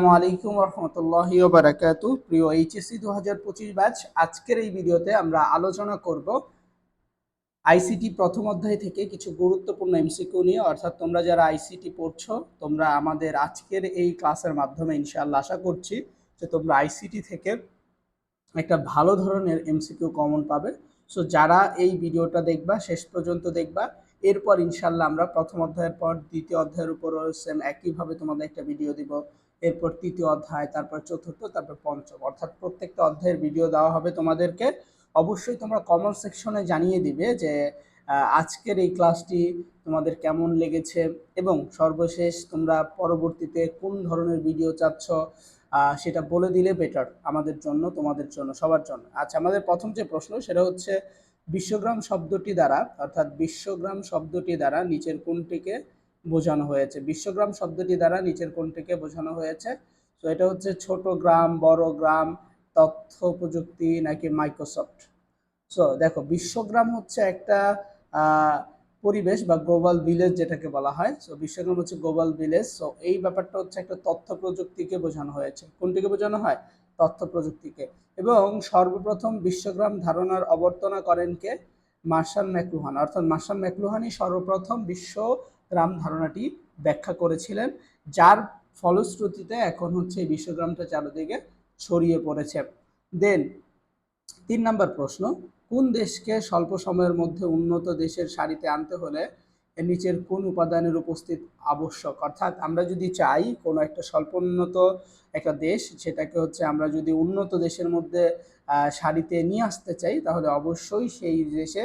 আসসালামু আলাইকুম রহমতুল্লাহি ওয়া বারাকাতুহু। প্রিয় এইচএসসি 2025 ব্যাচ, আজকের এই ভিডিওতে আমরা আলোচনা করব আইসিটি প্রথম অধ্যায় থেকে কিছু গুরুত্বপূর্ণ এমসিকিউ নিয়ে। অর্থাৎ তোমরা যারা আইসিটি পড়ছো, তোমরা আমাদের আজকের এই ক্লাসের মাধ্যমে ইনশাআল্লাহ আশা করছি যে তোমরা আইসিটি থেকে একটা ভালো ধরনের এমসিকিউ কমন পাবে। সো যারা এই ভিডিওটা দেখবা, শেষ পর্যন্ত দেখবা, এরপর ইনশাল্লাহ আমরা প্রথম অধ্যায়ের পর দ্বিতীয় অধ্যায়ের উপর সেম একইভাবে তোমাদের একটা ভিডিও দিব। এরপর তৃতীয় অধ্যায়, তারপর চতুর্থ, তারপর পঞ্চম, অর্থাৎ প্রত্যেকটা অধ্যায়ের ভিডিও দেওয়া হবে তোমাদেরকে। অবশ্যই তোমরা কমেন্ট সেকশনে জানিয়ে দিবে যে আজকের এই ক্লাসটি তোমাদের কেমন লেগেছে এবং সর্বশেষ তোমরা পরবর্তীতে কোন ধরনের ভিডিও চাচ্ছ সেটা বলে দিলে বেটার আমাদের জন্য, তোমাদের জন্য, সবার জন্য। আচ্ছা, আমাদের প্রথম যে প্রশ্ন সেটা হচ্ছে বিশ্বগ্রাম শব্দটি দ্বারা, অর্থাৎ বিশ্বগ্রাম শব্দটি দ্বারা নিচের কোনটিকে বোঝানো হয়েছে? বিশ্বগ্রাম শব্দটি দ্বারা নিচের কোনটিকে বোঝানো হয়েছে? তো এটা হচ্ছে ছোট গ্রাম, বড় গ্রাম, তথ্য প্রযুক্তি নাকি মাইক্রোসফট? সো দেখো, বিশ্বগ্রাম হচ্ছে একটা পরিবেশ বা গ্লোবাল ভিলেজ যেটাকে বলা হয়। সো বিশ্বগ্রাম হচ্ছে গ্লোবাল ভিলেজ। সো এই ব্যাপারটা হচ্ছে একটা তথ্য প্রযুক্তিকে বোঝানো হয়েছে। কোনটিকে বোঝানো হয়? তথ্য প্রযুক্তিকে। এবং সর্বপ্রথম বিশ্বগ্রাম ধারণার অবর্তনা করেন কে? Marshall McLuhan. অর্থাৎ মার্শাল ম্যাকলুহানই সর্বপ্রথম বিশ্বগ্রাম ধারণাটি ব্যাখ্যা করেছিলেন, যার ফলশ্রুতিতে এখন হচ্ছে এই বিশ্বগ্রামটা চারিদিকে ছড়িয়ে পড়েছে। দেন 3 নম্বর প্রশ্ন, কোন দেশকে স্বল্প সময়ের মধ্যে উন্নত দেশের সারিতে আনতে হলে এর নিচের কোন উপাদানের উপস্থিত আবশ্যক? অর্থাৎ আমরা যদি চাই কোনো একটা স্বল্প উন্নত একটা দেশ, সেটাকে হচ্ছে আমরা যদি উন্নত দেশের মধ্যে সারিতে নিয়ে আসতে চাই, তাহলে অবশ্যই সেই দেশে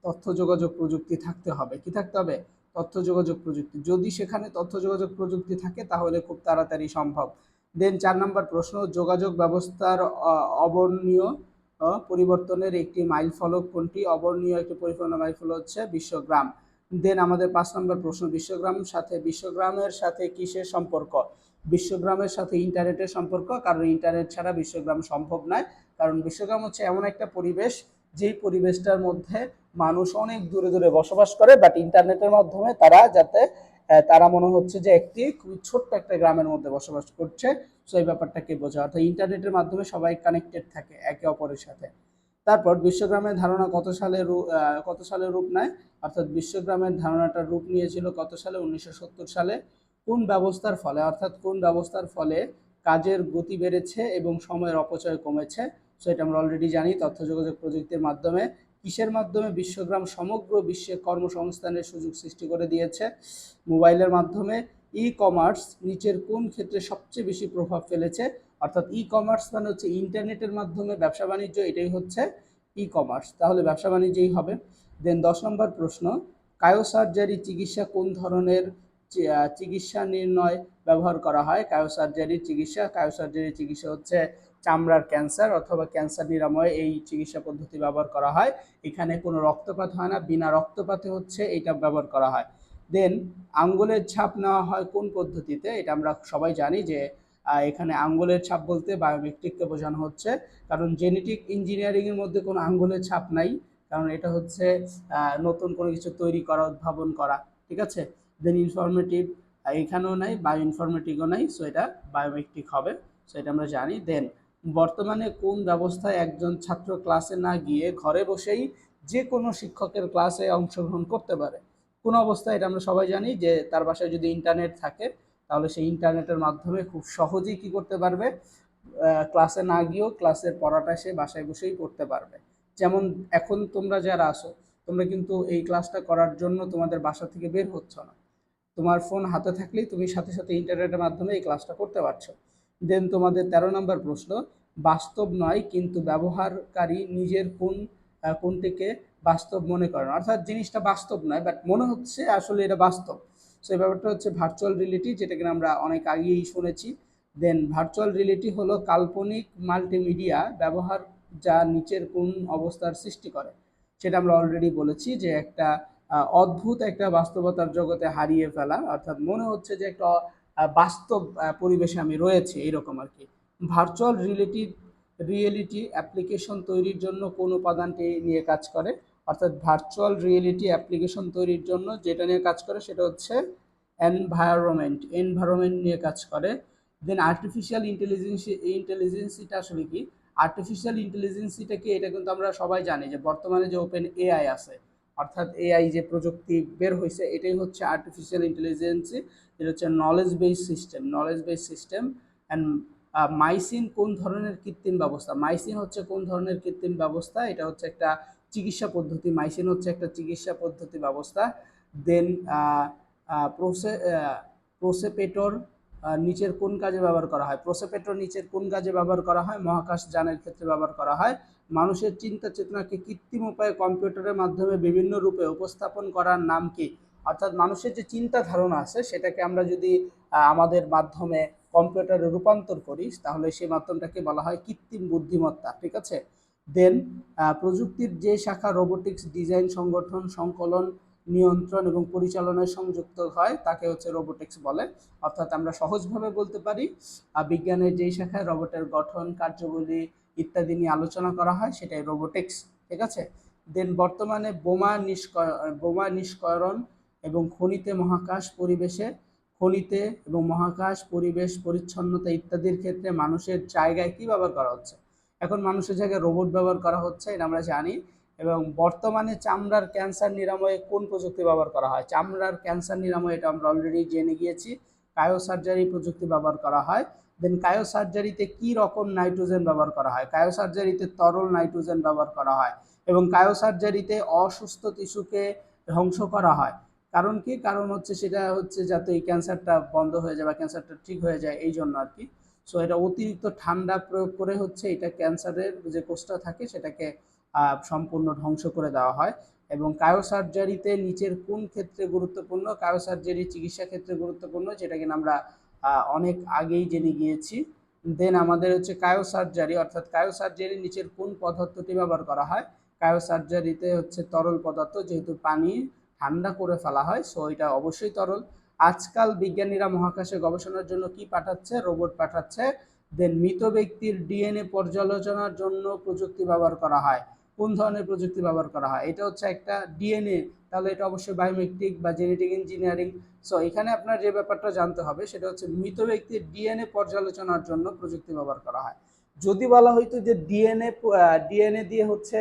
তথ্য যোগাযোগ প্রযুক্তি থাকতে হবে। কি থাকতে হবে? তথ্য যোগাযোগ প্রযুক্তি। যদি সেখানে তথ্য যোগাযোগ প্রযুক্তি থাকে তাহলে খুব তাড়াতাড়ি সম্ভব। দেন 4 নম্বর প্রশ্ন, যোগাযোগ ব্যবস্থার অবর্ণীয় পরিবর্তনের একটি মাইলফলক কোনটি? অবর্ণীয় একটি পরিপূর্ণ মাইলফলক হচ্ছে বিশ্বগ্রাম। দেন আমাদের 5 নম্বর প্রশ্ন, বিশ্বগ্রামের সাথে কিসের সম্পর্ক? বিশ্বগ্রামের সাথে ইন্টারনেটের সম্পর্ক, কারণ ইন্টারনেট ছাড়া বিশ্বগ্রাম সম্ভব নয়। কারণ বিশ্বগ্রাম হচ্ছে এমন একটা পরিবেশ, যেই পরিবেশটার মধ্যে মানুষ অনেক দূরে দূরে বসবাস করে, বাট ইন্টারনেটের মাধ্যমে তারা মনে হচ্ছে যে একটি খুবই ছোট্ট একটা গ্রামের মধ্যে বসবাস করছে। সো এই ব্যাপারটাকে বোঝা, অর্থাৎ ইন্টারনেটের মাধ্যমে সবাই কানেক্টেড থাকে একে অপরের সাথে। তারপর বিশ্বগ্রামের ধারণা কত সালে রূপ নেয়? অর্থাৎ বিশ্বগ্রামের ধারণাটার রূপ নিয়েছিল কত সালে? 1970 সালে। কোন ব্যবস্থার ফলে? অর্থাৎ কোন ব্যবস্থার ফলে কাজের গতি বেড়েছে এবং সময়ের অপচয় কমেছে? সো এটা আমরা অলরেডি জানি, তথ্য যোগাযোগ প্রযুক্তির মাধ্যমে। কিসের মাধ্যমে বিশ্বগ্রাম সমগ্র বিশ্বে কর্মসংস্থানের সুযোগ সৃষ্টি করে দিয়েছে? মোবাইলের মাধ্যমে। ই কমার্স নিচের কোন ক্ষেত্রে সবচেয়ে বেশি প্রভাব ফেলেছে? অর্থাৎ ই কমার্স মানে হচ্ছে ইন্টারনেটের মাধ্যমে ব্যবসা বাণিজ্য, এটাই হচ্ছে ই কমার্স, তাহলে ব্যবসা বাণিজ্যই হবে। দেন 10 নম্বর প্রশ্ন, কায়োসার্জারি চিকিৎসা কোন ধরনের চিকিৎসা নির্ণয় ব্যবহার করা হয়? কায়োসার্জারি চিকিৎসা হচ্ছে চামড়ার ক্যান্সার অথবা ক্যান্সার নিরাময়ে এই চিকিৎসা পদ্ধতি ব্যবহার করা হয়। এখানে কোনো রক্তপাত হয় না, বিনা রক্তপাতে হচ্ছে এটা ব্যবহার করা হয়। দেন আঙ্গুলের ছাপ নেওয়া হয় কোন পদ্ধতিতে? এটা আমরা সবাই জানি যে এখানে আঙ্গুলের ছাপ বলতে বায়োমেট্রিককে বোঝানো হচ্ছে, কারণ জেনেটিক ইঞ্জিনিয়ারিংয়ের মধ্যে কোনো আঙ্গুলের ছাপ নাই, কারণ এটা হচ্ছে নতুন কোনো কিছু তৈরি করা, উদ্ভাবন করা। ঠিক আছে। দেন ইনফরমেটিভ, এখানেও নাই, বায়ো ইনফরমেটিকও নাই, সো এটা বায়োমেট্রিক হবে। সো এটা আমরা জানি। দেন বর্তমানে কোন ব্যবস্থায় একজন ছাত্র ক্লাসে না গিয়ে ঘরে বসেই যে কোনো শিক্ষকের ক্লাসে অংশগ্রহণ করতে পারে? কোন অবস্থায়? এটা আমরা সবাই জানি যে তার বাসায় যদি ইন্টারনেট থাকে, তাহলে সেই ইন্টারনেটের মাধ্যমে খুব সহজেই কি করতে পারবে? ক্লাসে না গিয়েও ক্লাসের পড়াটা সে বাসায় বসেই করতে পারবে। যেমন এখন তোমরা যারা আসো, তোমরা কিন্তু এই ক্লাসটা করার জন্য তোমাদের বাসা থেকে বের হচ্ছ না, তোমার ফোন হাতে থাকলেই তুমি সাথে সাথে ইন্টারনেটের মাধ্যমে এই ক্লাসটা করতে পারছো। দেন তোমাদের 13 নম্বর প্রশ্ন, বাস্তব নয় কিন্তু ব্যবহারকারী নিজের কোনটিকে বাস্তব মনে করেন? অর্থাৎ জিনিসটা বাস্তব নয়, বাট মনে হচ্ছে আসলে এটা বাস্তব। সো এই ব্যাপারটা হচ্ছে ভার্চুয়াল রিয়েলিটি, যেটাকে আমরা অনেক আগেই শুনেছি। দেন ভার্চুয়াল রিয়েলিটি হলো কাল্পনিক মাল্টিমিডিয়া ব্যবহার যা নিচের কোন অবস্থার সৃষ্টি করে? সেটা আমরা অলরেডি বলেছি যে একটা অদ্ভুত একটা বাস্তবতার জগতে হারিয়ে ফেলা, অর্থাৎ মনে হচ্ছে যে একটা বাস্তব পরিবেশে আমি রয়েছি, এরকম আর কি। ভার্চুয়াল রিয়েলিটি অ্যাপ্লিকেশন তৈরির জন্য কোন উপাদানটি নিয়ে কাজ করে? অর্থাৎ ভার্চুয়াল রিয়েলিটি অ্যাপ্লিকেশন তৈরির জন্য যেটা নিয়ে কাজ করে সেটা হচ্ছে এনভায়রনমেন্ট নিয়ে কাজ করে। দেন আর্টিফিশিয়াল ইন্টেলিজেন্সিটা আসলে কি? আর্টিফিশিয়াল ইন্টেলিজেন্সিটা কি? এটা কিন্তু আমরা সবাই জানি যে বর্তমানে যে ওপেন এআই আছে, অর্থাৎ এআই যে প্রযুক্তি বের হয়েছে, এটাই হচ্ছে আর্টিফিশিয়াল ইন্টেলিজেন্সি। এটা হচ্ছে knowledge base system and mycin কোন ধরনের কৃত্রিম ব্যবস্থা? মাইসিন হচ্ছে কোন ধরনের কৃত্রিম ব্যবস্থা? এটা হচ্ছে একটা চিকিৎসা পদ্ধতি। মাইসিন হচ্ছে একটা চিকিৎসা পদ্ধতি ব্যবস্থা। দেন প্রোসেপেটর নিচের কোন কাজে ব্যবহার করা হয়? প্রোসেপেটর নিচের কোন কাজে ব্যবহার করা হয়? মহাকাশ যানের ক্ষেত্রে ব্যবহার করা হয়। মানুষের চিন্তা চেতনাকে কৃত্রিম উপায়ে কম্পিউটারের মাধ্যমে বিভিন্ন রূপে উপস্থাপন করার নাম কি? অর্থাৎ মানুষের যে চিন্তা ধারণা আছে সেটাকে আমরা যদি আমাদের মাধ্যমে কম্পিউটারে রূপান্তর করি, তাহলে সেই মাধ্যমটাকে বলা হয় কৃত্রিম বুদ্ধিমত্তা। ঠিক আছে? দেন প্রযুক্তির যে শাখা রোবোটিক্স ডিজাইন, সংগঠন, সংকলন, নিয়ন্ত্রণ এবং পরিচালনায় সংযুক্ত হয় তাকে হচ্ছে রোবোটিক্স বলে। অর্থাৎ আমরা সহজভাবে বলতে পারি বিজ্ঞানের যেই শাখায় রোবটের গঠন, কার্যবলী ইত্যাদি নিয়ে আলোচনা করা হয় সেটাই রোবোটিক্স। ঠিক আছে? দেন বর্তমানে বোমা নিষ্করণ এবং খনিতে এবং মহাকাশ পরিবেশ পরিচ্ছন্নতা ইত্যাদির ক্ষেত্রে মানুষের জায়গায় কি ব্যবহার করা হচ্ছে? এখন মানুষের জায়গায় রোবট ব্যবহার করা হচ্ছে, এটা আমরা জানি। এবং বর্তমানে চামড়ার ক্যান্সার নিরাময়ে কোন প্রযুক্তি ব্যবহার করা হয়? চামড়ার ক্যান্সার নিরাময়, এটা আমরা অলরেডি জেনে গিয়েছি, কায়োসার্জারি প্রযুক্তি ব্যবহার করা হয়। দেন কায়োসার্জারিতে কি রকম নাইট্রোজেন ব্যবহার করা হয়? কায়োসার্জারিতে তরল নাইট্রোজেন ব্যবহার করা হয়। এবং কায়োসার্জারিতে অসুস্থ টিস্যুকে ধ্বংস করা হয়। কারণ কি? কারণ হচ্ছে সেটা হচ্ছে যাতে এই ক্যান্সারটা বন্ধ হয়ে যায় বা ক্যান্সারটা ঠিক হয়ে যায়, এই জন্য আর কি। সো এটা অতিরিক্ত ঠান্ডা প্রয়োগ করে হচ্ছে এটা ক্যান্সারের যে কোষটা থাকে সেটাকে সম্পূর্ণ ধ্বংস করে দেওয়া হয়। এবং কায়োসার্জারিতে নিচের কোন ক্ষেত্রে গুরুত্বপূর্ণ? কায়োসার্জারি চিকিৎসা ক্ষেত্রে গুরুত্বপূর্ণ, যেটা কিনা আমরা অনেক আগেই জেনে গিয়েছি। দেন আমাদের হচ্ছে কায়োসার্জারি, অর্থাৎ কায়োসার্জারি নিচের কোন পদার্থটি ব্যবহার করা হয়? কায়োসার্জারিতে হচ্ছে তরল পদার্থ, যেহেতু পানি ঠান্ডা করে ফেলা হয়, সো এটা অবশ্যই তরল। আজকাল বিজ্ঞানীরা মহাকাশে গবেষণার জন্য কি পাঠাচ্ছে? রোবট পাঠাচ্ছে। দেন মৃত ব্যক্তির ডিএনএ পর্যালোচনার জন্য প্রযুক্তি ব্যবহার করা হয়। কোন ধরনের প্রযুক্তি ব্যবহার করা হয়? এটা হচ্ছে একটা ডিএনএ, তাহলে এটা অবশ্যই বায়োমেট্রিক বা জেনেটিক ইঞ্জিনিয়ারিং। সো এখানে আপনার যে ব্যাপারটা জানতে হবে সেটা হচ্ছে মৃত ব্যক্তির ডিএনএ পর্যালোচনার জন্য প্রযুক্তি ব্যবহার করা হয়। যদি বলা হইতো যে ডিএনএ দিয়ে হচ্ছে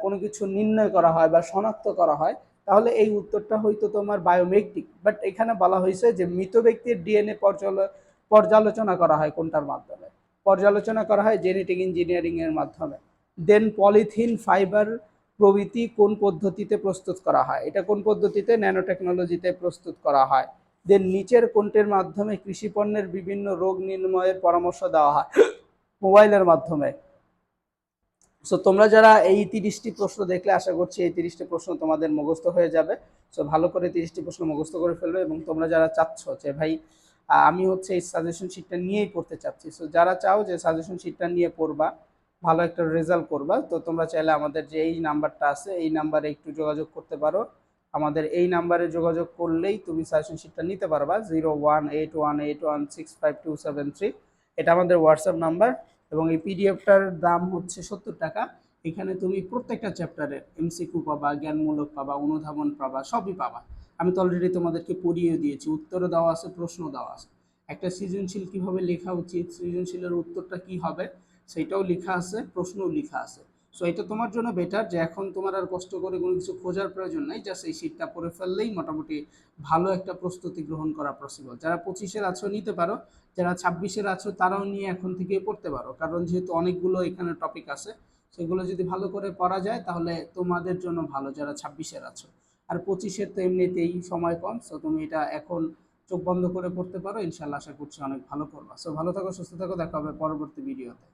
কোনো কিছু নির্ণয় করা হয় বা শনাক্ত করা হয়, তাহলে এই উত্তরটা হয়তো তোমার বায়োমেট্রিক। বাট এখানে বলা হয়েছে যে মৃত ব্যক্তির ডিএনএ পর্যালোচনা করা হয় কোনটার মাধ্যমে? পর্যালোচনা করা হয় জেনেটিক ইঞ্জিনিয়ারিং এর মাধ্যমে। দেন পলিথিন, ফাইবার প্রভৃতি কোন পদ্ধতিতে প্রস্তুত করা হয়? এটা কোন পদ্ধতিতে? ন্যানো টেকনোলজিতে প্রস্তুত করা হয়। দেন নিচের কোনটির মাধ্যমে কৃষি পণ্যের বিভিন্ন রোগ নির্ণয়ের পরামর্শ দেওয়া হয়? মোবাইলের মাধ্যমে। সো তোমরা যারা এই 30টি প্রশ্ন দেখলে, আশা করছি এই 30টি প্রশ্ন তোমাদের মুখস্থ হয়ে যাবে। সো ভালো করে 30টি প্রশ্ন মুখস্থ করে ফেলবে। এবং তোমরা যারা চাচ্ছ যে ভাই আমি হচ্ছে এই সাজেশন শিটটা নিয়েই পড়তে চাচ্ছি, সো যারা চাও যে সাজেশন শিটটা নিয়ে পড়বা, ভালো একটা রেজাল্ট করবা, তো তোমরা চাইলে আমাদের যে এই নাম্বারটা আছে এই নাম্বারে একটু যোগাযোগ করতে পারো। আমাদের এই নাম্বারে যোগাযোগ করলেই তুমি সাজেশন শিটটা নিতে পারবা। 018181657273, এটা আমাদের হোয়াটসঅ্যাপ নাম্বার। এবং এই পিডিএফটার দাম হচ্ছে 70 টাকা। এখানে তুমি প্রত্যেকটা চ্যাপ্টারের এমসিকিউ পাবা, জ্ঞানমূলক পাবা, অনুধাবন পাবা, সবই পাবা। আমি তো অলরেডি তোমাদেরকে পড়িয়ে দিয়েছি, উত্তরও দেওয়া আছে, প্রশ্ন দেওয়া আছে। একটা সৃজনশীল কিভাবে লেখা উচিত, সৃজনশীলের উত্তরটা কি হবে সেটাও লেখা আছে, প্রশ্নও লেখা আছে। সো এটা তোমার জন্য বেটার যে এখন তোমার আর কষ্ট করে কোনো কিছু খোঁজার প্রয়োজন নাই, জাস্ট এই শীটটা পড়ে ফেললেই মোটামুটি ভালো একটা প্রস্তুতি গ্রহণ করা পসিবল। যারা 25-এর আছো নিতে পারো, যারা 26-এর আছো তারাও নিয়ে এখন থেকে পড়তে পারো, কারণ যেহেতু অনেকগুলো এখানে টপিক আছে, সেগুলো যদি ভালো করে পড়া যায় তাহলে তোমাদের জন্য ভালো যারা 26-এর আছো। আর 25-এর তো এমনিতেই সময় কম, সো তুমি এটা এখন চোখ বন্ধ করে পড়তে পারো, ইনশাল্লাহ আশা করছি অনেক ভালো করবা। সো ভালো থাকো, সুস্থ থাকো, দেখা হবে পরবর্তী ভিডিওতে।